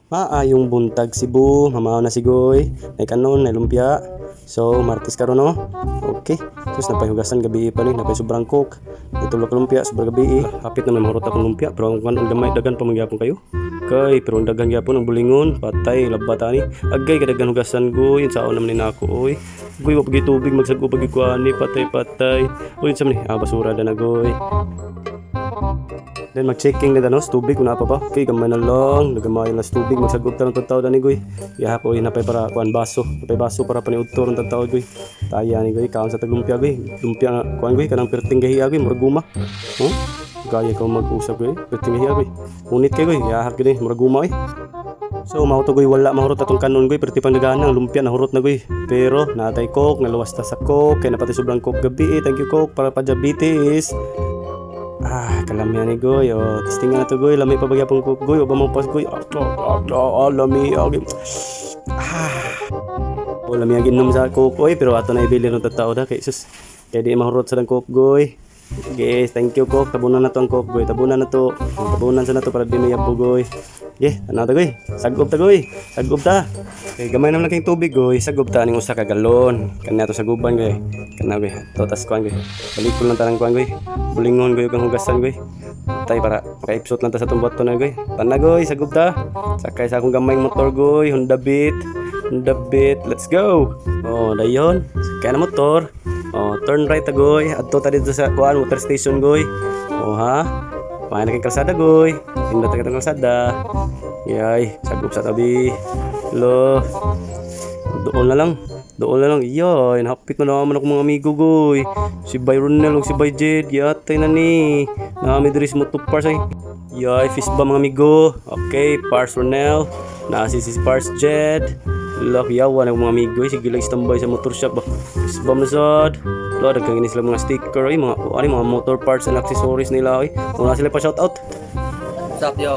Maayong buntag Cebu, mamaw na sigoy, nay kanon, nay lumpia. So, martes karon no. Okay. Sus napayhugasan gabi pa ni, napay sobrang cook. Itulog lumpia sobrang gabi. Hapit na may mahurot akong lumpia, pero ang kan gamay dagan pa mangyapon kayo. Kay pero ang dagan gyapon ang bulingon, patay labata ni. Agay kadagan hugasan goy, saon naman ni nako oy. Goy wa pagi tubig magsagpo pagi kuani, patay. Uy sa man ni, basura da na goy. Then mag-checking na danos tubig kung napa pa. Okay, gamay na lang, nagamay na tubig magsagop ta ng tataw dani goy. Ya po napay para kuan baso, napay baso para paniudto ng tataw goy. Taya ni goy kaon sa taglumpia goy. Lumpia kuan goy kanang perting gahiya goy muraguma. Oh? Gaya ko mag-usap goy, perting gahiya goy. Unit kay goy, ya gid muraguma goy. So mao to goy wala mahurot atong kanon goy perti pangdagan ang lumpia nahurot na goy. Pero natay coke, naluwas ta sa coke, kay napati sobrang coke gabi. Thank you coke para pa diabetes. Kalamihan ni goy. Testingan na to goy. Lami pa bagya pong cook goy. O ba mo pas goy. Lami. Okay. Lami ang ginom sa cook goy. Pero ato na ibili ng tatao da. Kay sus. Kaya di mahurot sa ng cook goy. Guys, thank you cook. Tabunan na to ang cook goy. Tabunan na to. Tabunan sa na to para di mayabo goy. Ano ta goy? Sagob ta goy. Sagob ta. Kay gamay naman kayong tubig goy. Sagob ta ning usa ka galon. Kana to saguban goy. Kana goy. Totas kuan goy. Balikol lang tanang kuan goy. Bulingon goy kang hugasan goy. Tay para makaipsot lang ta sa tumbot to na goy. Tana goy, sagob ta. Sakay sa akong gamay motor goy. Honda Beat. Let's go. Dayon. Sakay na motor. Turn right ta goy. Adto ta dito sa kuan water station goy. Main na kay kalsada goy. Pindot ta kalsada. Yay, sagob sa tabi. Lo. Doon na lang. Yay, hapit na naman ako mga amigo goy. Si Byron na lang, si By Jed. Yatay na ni. Nami diri sa motopars ay. Yay, fist ba mga amigo? Okay, Pars Ronel. Nasi si Pars Jed. Lock yawan ang mga amigo. Sige lang standby sa motor shop ba. Fist ba na sad. Lo, daghang ini sila mga sticker ay mga motor parts and accessories nila ay. Una sila pa shout out. What's up yo?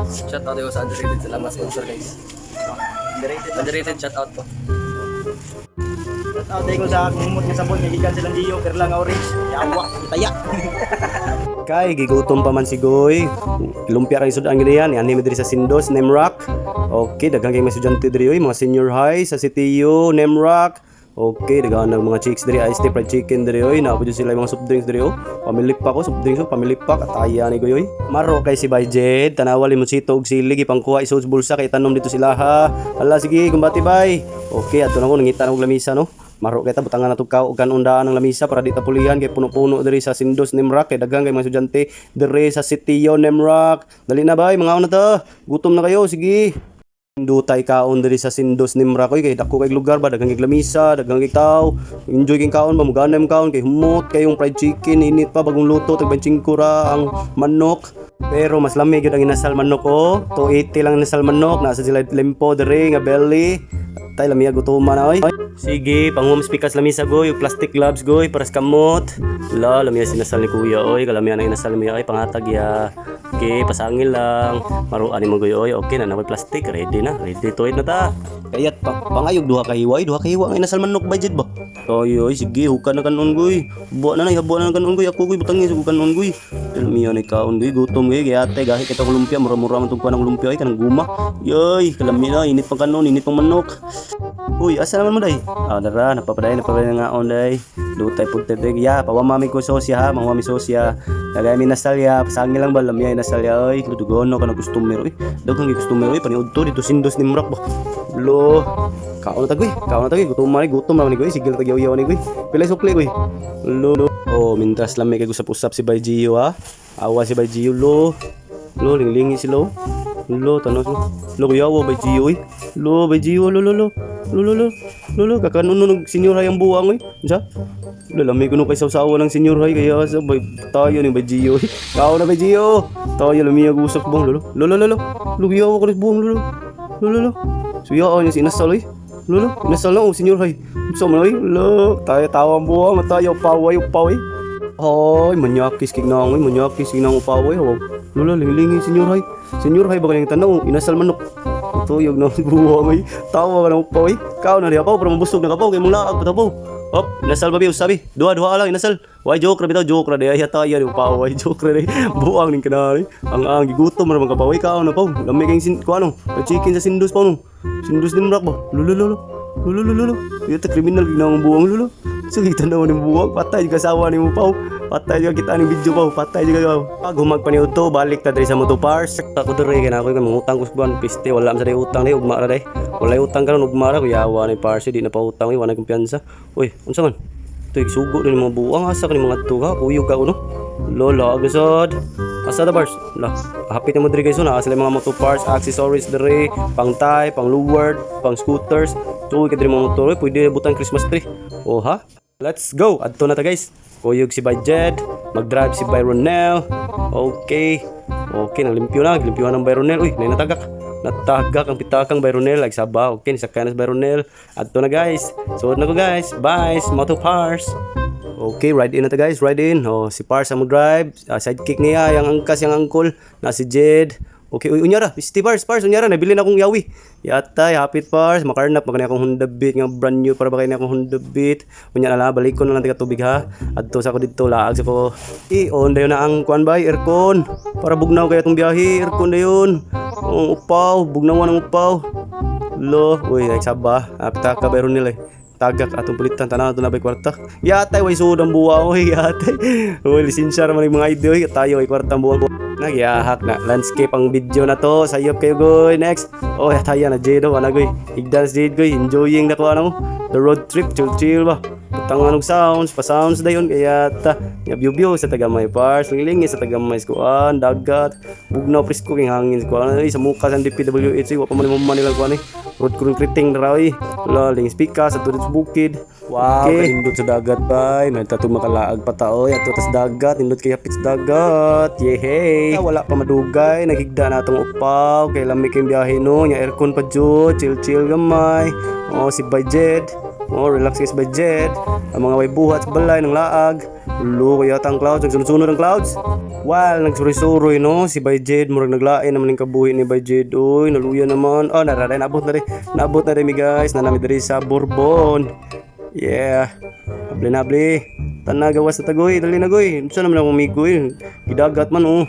Shout out yo sa Underrated, salamat sponsor guys. Underrated shout out po. Shout out ko sa kumot nga sabon nga gikan silang diyo pero lang orange. Yawa, itaya. Kay gigutom pa man si goy. Lumpia kay sudan gid yan. Ani diri sa Sindos, Nemrock. Okay, daghang kay estudyante diri oy, mga senior high sa CTU, Nemrock. Okay, dagaan ng mga chicks diri, ice tea, fried chicken diri oy. Naapod sila mga soft drinks diri oh. Pamilik pa ko, soft drinks oh, pamilik pa kataya ni goy. Maro kay si Bayjed, tanawal limonsito og sili gipangkuha isod bulsa kay tanom dito sila ha. Hala sige, kumbati bay. Okay, ato na ko nangita og lamisa no. Maro kay ta butangan na tukaw og kanundaan ng lamisa para di ta pulihan kay puno-puno diri sa Sindos Nemrock kay daghang kay mga estudyante diri sa CTU Nemrock. Dali na bay, mga una ta. Gutom na kayo, sige. Dutay kaon diri sa Sindos Nemrock kay dako kay lugar ba daghang lamisa, daghang tao. Enjoy king kaon ba muganam kaon kay humot kayong fried chicken init pa bagong luto tag 25 ra ang manok. Pero mas lamig gyud ang inasal manok oh. 280 lang inasal manok, nasa sila lempo diri nga belly. Tay lamia gutuman na oy. Sige, pang-home speakers lamisa goy, plastic gloves goy para sa kamot. Lamia sinasal ni kuya oy, kalamia na inasal mi oy pangatag ya. Okay, pasangil lang. Maruan mo goy oy. Okay na plastic, ready to eat na ta. Kayat pangayog duha ka hiwa nga inasal manok budget ba. Oy, sige, hukan na kanon goy. Buwa na kanon goy. Ako goy butangin sa kanon goy. Lamia ni kaon goy, gutom goy kay ate gahi kita lumpia, mura-mura man tug kanang lumpia oy kanang guma. Yoy, kalamia init pang kanon, init pang manok. Uy, asa naman mo day? Dara, napapaday nga on day. Dutay pud tebeg ya, pawamami ko sosya ha, mawami sosya. Lagay mi nasal ya, pasangil lang ba lamya nasal ya oy, ludugono kana customer oy. Daghang customer oy, paniudto dito Sindos Nemrock ba. Lo, kaon na tagoy, gutom man ni goy, sigil ta yaw ni goy. Pilay sukli goy. Lo. Mintras lamay kay usap-usap si Bay Gio ha. Awa si Bay Gio lo. Lo linglingi si lo. Lo tanos lo kuyawo Bay Gio oy. Lo Bay Gio lo. Lolo, kakanunog senior high ang buwang oy. Unsa? Lamig kuno kay sawsawa ng senior high kaya sa tayo ni Bagio. Kao na Bagio. Tayo lumiyag usap bong lolo. Lolo. Lugiyaw ko rin buwang lolo. Suya ni sinasal oy. Lolo, inasal na senior high. Unsa man oy? Lolo, tayo tawang buwang tayo paway. Manyakis kignang upaway. Lolo, lingi senior high. Senior high ba kanyang tanaw? Inasal manok. Tuyog na buwang ay tawa ka na upaw ay kao na di apaw para mabusog na kapaw kay mong laag patapaw Hop, inasal babi usabi. Dua lang inasal. Why joke ra bitaw joke ra de ay hata yan pa why joke ra de. Buang ning kanari. Ang gigutom ra man ka pa. Why ka na pa. Lami kay sin ko ano. Chicken sa Sindos pa no. Sindos din rak ba. Lulu. Ito kriminal ginang buang lulu. So kita naman yung buwag, patay yung kasawa ni mo pa. Patay yung kita ng video pa. Patay yung kasawa. Pag humag pa niyo to, balik ta diri sa motopars. Ako diri kay nako kay mangutang ko sa piste, wala man sa utang ni ugma ra dai. Wala utang karon ugma ra kuyawa ni parse di na pa utang wala kumpiyansa. Uy, unsa man? Ito sugo din mga buwang asa kani mga tuga, kuyog ka uno. Lola agasod. Asa da bars? La, hapit mo diri guys na sila mga motopars, accessories diri, pang tie, pang luward, pang scooters. So, kadiri mga motor, pwede butang Christmas tree. Oh ha? Let's go! Adto na ta guys. Kuyog si By Jed, mag-drive si By Ronel. Okay. Okay, naglimpyo na ng By Ronel. Uy, natagak ang pitakang By Ronel. Like saba. Okay, nisakay na si By Ronel. Adto na guys. Suod na ko guys. Bye, Moto Pars. Okay, ride in na ta guys. Ride in. Oh, si Pars ang mag-drive. Sidekick niya, yung angkas, yung uncle. Na si Jed. Okay, unyara, Steve Pars, unyara, nabili na akong yawi. Yatay, hapit Pars, makarnap, magkanya akong Honda Beat, nga brand new para ba kayo na akong Honda Beat. Unya na lang, balik ko na lang tiga tubig ha. Adto sa ako dito, laag sa ko. On dayon na ang kuan bay, aircon. Para bugnaw kaya itong biyahe, aircon dayon. Ang upaw, bugnawan ang upaw. Lo, uy, ay saba, apita ka bayron nila eh. Tagak atong pulitan tanaw to na bay kwarta. Yatay way sudang buwa oy yatay. Oy lisensya ra man mga idol tayo ay kwartang buwa. Nagyahak na landscape ang video na to. Sayop kayo goy. Next. Oh tayo na jedo ana goy. Igdance jed goy. Enjoying na ko ano. The road trip chill ba. Tangan og sounds, pa sounds dayon kaya ta. View sa Tagamay Pars, lingi sa Tagamay kuan, dagat, bugnaw presko king hangin kuan sa muka sa DPWH wa pa man nila kuan road concreting ra oy. Laling speaker sa tudot bukid. Wow, okay. Indot sa dagat bay, may tato makalaag pa ta oy ato tas dagat, indot kay hapit sa dagat. Yehey. Wala pa madugay, nagigda na atong upaw, kay lamig kay biyahe no, nya aircon pa jud, chill gamay. Oh si Budget. Oh, relax guys by Jed. Ang mga way buhat sa balay ng laag. Ulo kaya ang clouds, nagsunod-sunod ang clouds. Well, nagsuri-suroy no, si by Jed murag naglain naman yung kabuhi ni by Jed. Uy, naluya naman. Oh, nararay, naabot na rin mi guys. Nanami diri sa Bourbon. Yeah. Abli. Tanah gawas na tagoy, dali na goy. Unsa naman akong migoy? Gidagat man oh.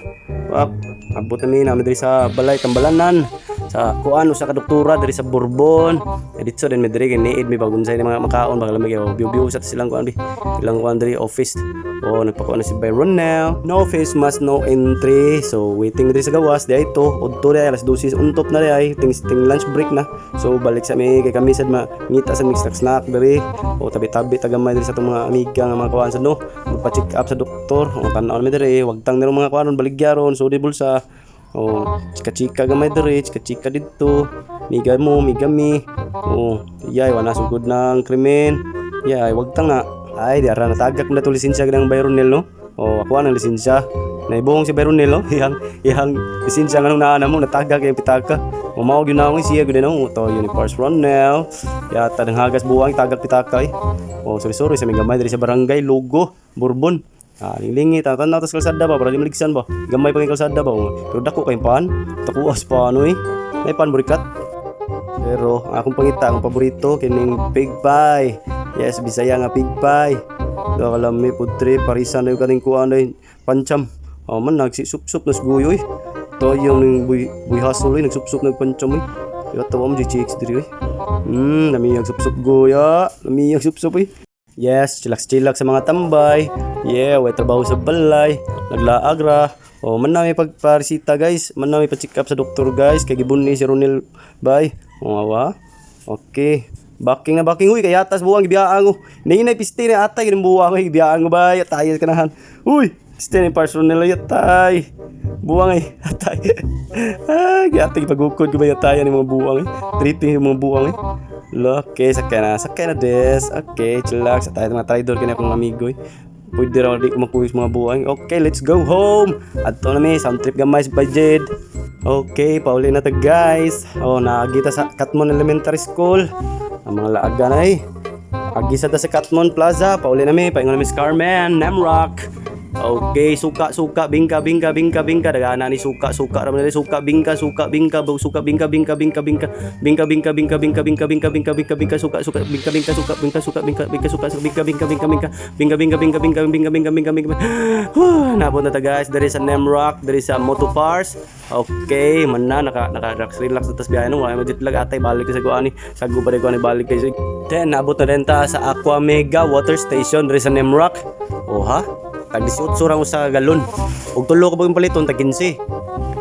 Abot namin diri sa balay Tambalanan. Sa kuan sa kadoktora diri sa Bourbon. Dito din mi diri ni need mi bagunsay mga makaon baka lamig biu sa silang kuan ilang kuan diri office. Oh, nagpakuan na si Byron now. No face mask, no entry. So waiting diri sa gawas di ito. Udto di alas 12 untop na di ay ting lunch break na. So balik sa mi kay kami sad mangita sa mix snack diri. O tabi-tabi tagamay diri sa tong mga amiga nga mga kuan sad no. Magpa-check up sa doktor. O tan-aw mi diri wag tang niro mga kuan baligyaron so di bulsa. Oh, chika-chika gamay diri, chika-chika dito. Miga mi. Oh, yay wala sugod ng krimen. Yay, wag tang na. Ay, di ara natagak na to lisensya ng Byronel no. Oh, ako ang lisensya. Naibuhong si Byronel no. Yang lisensya nga nung naana mo natagak yung pitaka. Mamaw gyud na ako siya gyud no. To Universe Ronel. Yata ng hagas buwang tagak pitaka eh. Oh, sorry sa mga gamay diri sa barangay Logo, Bourbon. Lingi tanaw tas kalsada ba para di maligsan ba gamay pa kay kalsada ba pero dako kay pan takuas pa ano eh may pan burikat pero akong pangita akong paborito kining pig pie. Yes, Bisaya nga pig pie kalami pudre parisan na yung kaning kuan ay pancham man nagsisup-sup nas guyoy to yung buy hustle nagsupsup nagpancham yo tawa mo di chicks diri namiyag sup-sup goya namiyag sup-sup Yes, chillax sa mga tambay. Yeah, way trabaho sa balay. Naglaag ra. Oh, man na may pagparisita guys. Man na may pa-check up sa doktor guys. Kay gibun ni si Ronel bay. Awa. Okay. Backing. Uy, kay atas buwang gibiyaan ko. Ninay piste ni atay gining buwang ko gibiyaan ko bay. Atay kanahan. Uy, piste ni Pars Ronel atay. Buwang atay. Giatay pagukod ko bay atay ni mga buwang Tripping yung mga buwang Okay, sakay na des. Okay, chillax. Tayo mga traidor kanya akong amigo Pwede raw di ko makuhis mga buwang. Okay, let's go home. Adto na mi, sound trip gamay sa Budget. Okay, pauli na ta guys. Oh, naagita sa Katmon Elementary School. Ang mga laaga na Agisa ta sa Katmon Plaza. Pauli na mi, paingon na mi sa Carmen, Nemrock. Okay, suka bingka dagana ni suka raman diri suka bingka suka bingka suka bingka suka bingka bingka suka bingka. Nabot na ta guys dari sa Nemrock, dari sa Moto Parts. Okay, mana naka relax na tas biyahe no, wala mo jet lag atay balik sa kuani. Sago pa rin ko ani balik guys. Then nabot na din ta sa Aqua Mega Water Station dari sa Nemrock. Oh ha? Tag 18 ra mo sa galon. Og tulo ka bagong paliton tag 15.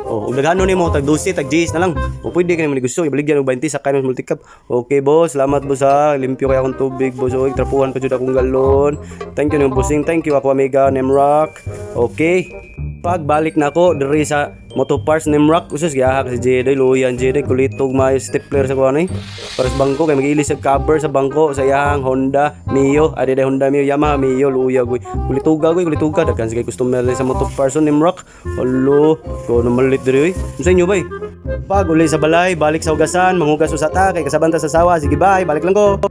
Oh, ug daghano nimo tag 12 tag 10 na lang. O pwede ka nimo gusto ibaligyan og 20 sa kanon multicap. Okay boss, salamat boss ha. Limpyo kay akong tubig boss. Og trapuhan pa jud akong galon. Thank you nimo bossing. Thank you Aqua Mega Nemrock. Okay. Pagbalik na ako diri sa Moto Parts Nemrock, usus gihahak si Jedi, luyan Jedi, kulitog may stapler sa kuha ni. Para sa bangko, kay mag-ilis sa cover sa bangko, sa iyang Honda Mio, ade Honda Mio, Yamaha Mio, luya goy. Kulituga, daghan sige customer sa Moto Parts Nemrock. Hello, ko na malit diri. Unsa inyo bay? Pag uli sa balay, balik sa hugasan, manghugas usata kay kasabanta sa sawa, sige bye, balik lang ko.